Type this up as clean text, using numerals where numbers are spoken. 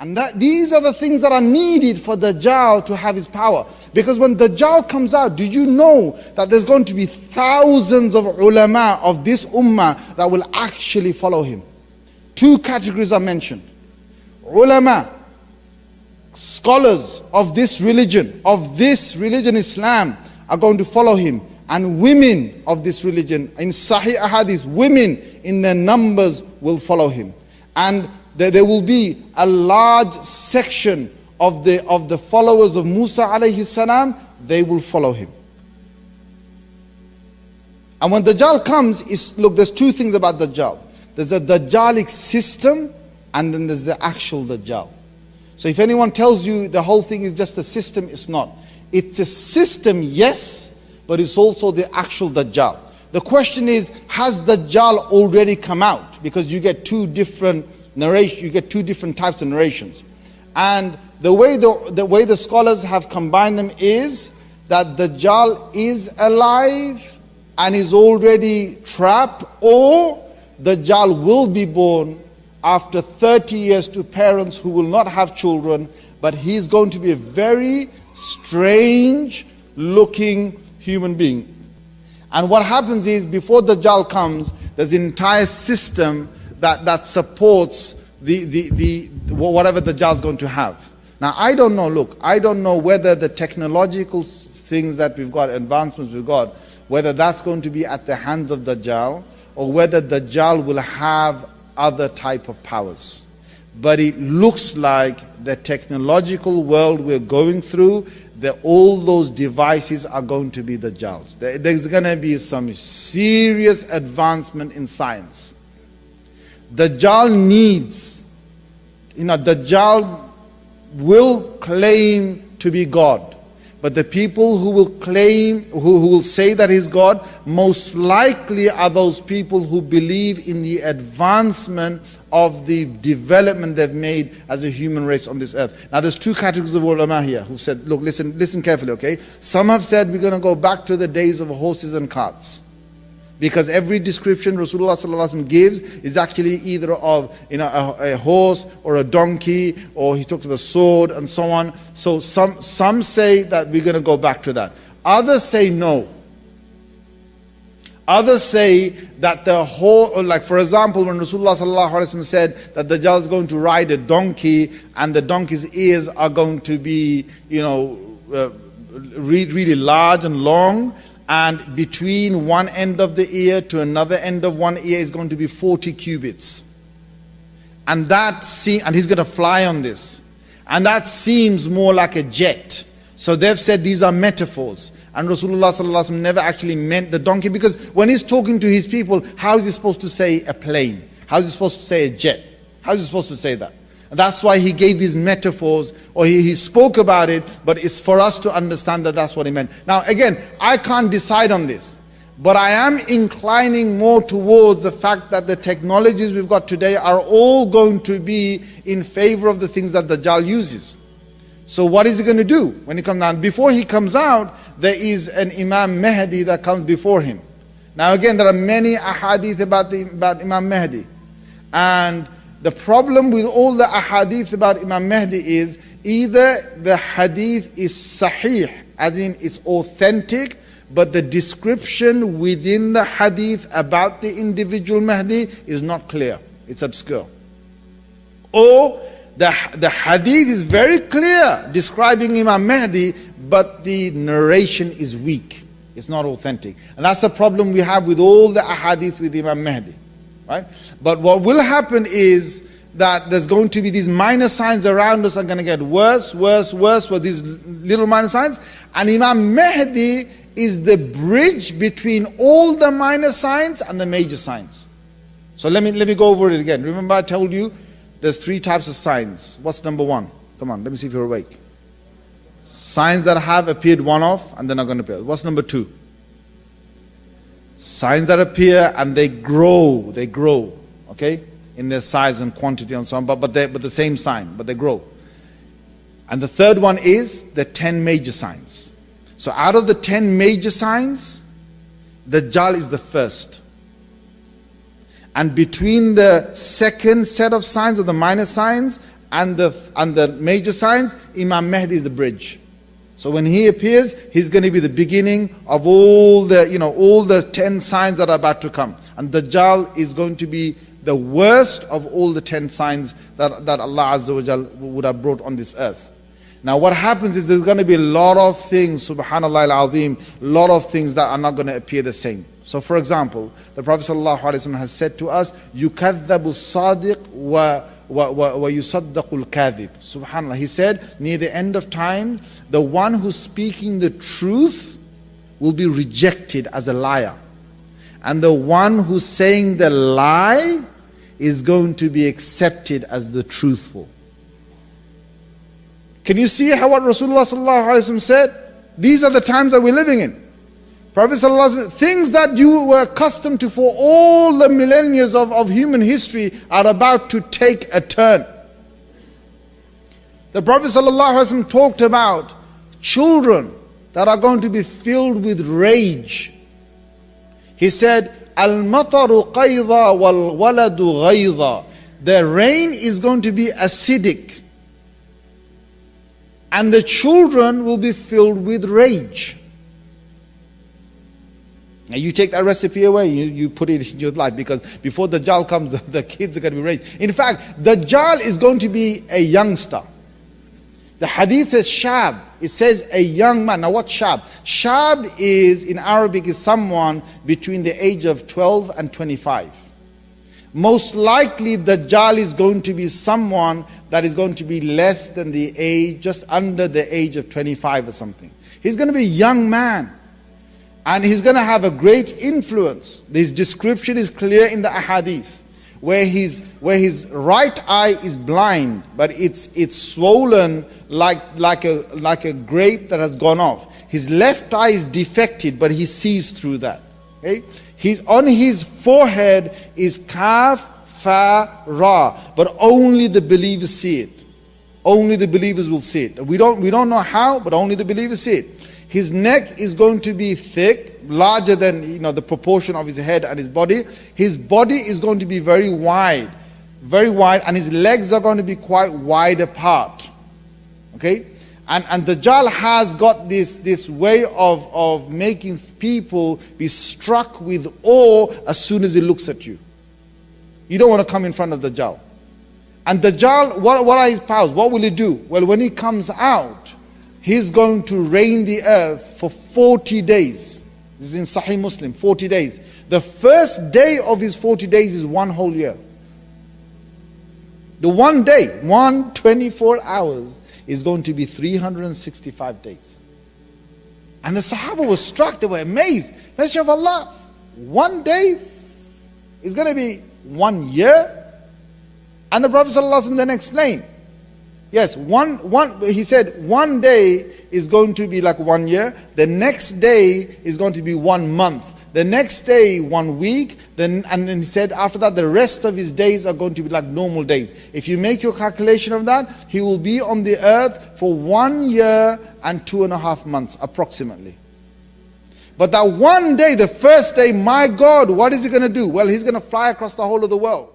And these are the things that are needed for Dajjal to have his power. Because when Dajjal comes out, did you know that there's going to be thousands of ulama of this ummah that will actually follow him? Two categories are mentioned. Ulama, scholars of this religion Islam, are going to follow him. And women of this religion, in Sahih Ahadith, women in their numbers will follow him. And there will be a large section of the followers of Musa alayhi salam, they will follow him. And when Dajjal comes, look, there's two things about Dajjal. There's a Dajjalic system, and then there's the actual Dajjal. So if anyone tells you the whole thing is just a system, it's not. It's a system, yes, but it's also the actual Dajjal. The question is, has Dajjal already come out? Because you get two different types of narrations. And the way the scholars have combined them is that Dajjal is alive and is already trapped, or Dajjal will be born after 30 years to parents who will not have children, but he's going to be a very strange looking human being. And what happens is, before Dajjal comes, there's an entire system that supports whatever Dajjal's going to have. Now, I don't know whether the technological things that we've got, advancements we've got, whether that's going to be at the hands of Dajjal, or whether Dajjal will have other type of powers. But it looks like the technological world we're going through, that all those devices are going to be Dajjal's. There's going to be some serious advancement in science. Dajjal Dajjal will claim to be God. But the people who will claim, who will say that he's God, most likely are those people who believe in the advancement of the development they've made as a human race on this earth. Now there's two categories of ulama here who've said, look, listen carefully, okay? Some have said we're going to go back to the days of horses and carts. Because every description Rasulullah ﷺ gives is actually either of a horse or a donkey, or he talks about a sword and so on. So some say that we're going to go back to that. Others say no. Others say that the whole, like for example, when Rasulullah ﷺ said that Dajjal is going to ride a donkey and the donkey's ears are going to be, really large and long, and between one end of the ear to another end of one ear is going to be 40 cubits. And he's going to fly on this. And that seems more like a jet. So they've said these are metaphors. And Rasulullah ﷺ never actually meant the donkey, because when he's talking to his people, how is he supposed to say a plane? How is he supposed to say a jet? How is he supposed to say that? And that's why he gave these metaphors, or he spoke about it, but it's for us to understand that that's what he meant. Now again, I can't decide on this, but I am inclining more towards the fact that the technologies we've got today are all going to be in favor of the things that Dajjal uses. So what is he going to do when he comes down? Before he comes out, there is an Imam Mahdi that comes before him. Now again, there are many ahadith about Imam Mahdi. And the problem with all the ahadith about Imam Mahdi is either the hadith is sahih, as in it's authentic, but the description within the hadith about the individual Mahdi is not clear. It's obscure. Or the hadith is very clear describing Imam Mahdi, but the narration is weak. It's not authentic. And that's the problem we have with all the ahadith with Imam Mahdi. Right? But what will happen is that there's going to be these minor signs around us are going to get worse with these little minor signs. And Imam Mahdi is the bridge between all the minor signs and the major signs. So let me go over it again. Remember I told you there's three types of signs. What's number one? Come on, let me see if you're awake. Signs that have appeared one-off and they're not going to appear. What's number two? Signs that appear and they grow, okay, in their size and quantity and so on, but the same sign, but they grow. And the third one is the 10 major signs. So out of the 10 major signs, Dajjal is the first. And between the second set of signs, or the minor signs, and the major signs, Imam Mahdi is the bridge. So when he appears, he's going to be the beginning of all the 10 signs that are about to come. And Dajjal is going to be the worst of all the 10 signs that Allah Azza wa Jal would have brought on this earth. Now what happens is there's going to be a lot of things, subhanallah al-azim, a lot of things that are not going to appear the same. So for example, the Prophet ﷺ has said to us, يُكَذَّبُ الصَّادِقُ وَيُصَدَّقُ الْكَاذِبُ. Subhanallah, he said, near the end of time, the one who's speaking the truth will be rejected as a liar. And the one who's saying the lie is going to be accepted as the truthful. Can you see how what Rasulullah ﷺ said? These are the times that we're living in. Prophet ﷺ, things that you were accustomed to for all the millennia of human history are about to take a turn. The Prophet ﷺ talked about children that are going to be filled with rage. He said, Al-mataru qayda wal-waladu ghayda. The rain is going to be acidic. And the children will be filled with rage. Now you take that recipe away, you put it in your life, because before Dajjal comes, the kids are going to be rage. In fact, Dajjal is going to be a youngster. The hadith is shab. It says a young man. Now what's shab? Shab is, in Arabic, is someone between the age of 12 and 25. Most likely Dajjal is going to be someone that is going to be less than the age, just under the age of 25 or something. He's going to be a young man. And he's going to have a great influence. His description is clear in the ahadith. Where his right eye is blind, but it's swollen like a grape that has gone off. His left eye is defected, but he sees through that. Okay? On his forehead is kaf, fa, ra, but only the believers see it. Only the believers will see it. We don't know how, but only the believers see it. His neck is going to be thick, larger than the proportion of his head and his body. His body is going to be very wide, and his legs are going to be quite wide apart. Okay? And Dajjal has got this way of making people be struck with awe as soon as he looks at you. You don't want to come in front of Dajjal. And Dajjal, what are his powers? What will he do? Well, when he comes out, he's going to reign the earth for 40 days. This is in Sahih Muslim, 40 days. The first day of his 40 days is one whole year. The one day, 24 hours, is going to be 365 days. And the Sahaba were struck, they were amazed. Messenger of Allah, one day is going to be 1 year? And the Prophet ﷺ then explained, yes, he said one day is going to be like 1 year. The next day is going to be 1 month. The next day, 1 week. And then he said after that, the rest of his days are going to be like normal days. If you make your calculation of that, he will be on the earth for 1 year and 2.5 months approximately. But that one day, the first day, my God, what is he going to do? Well, he's going to fly across the whole of the world.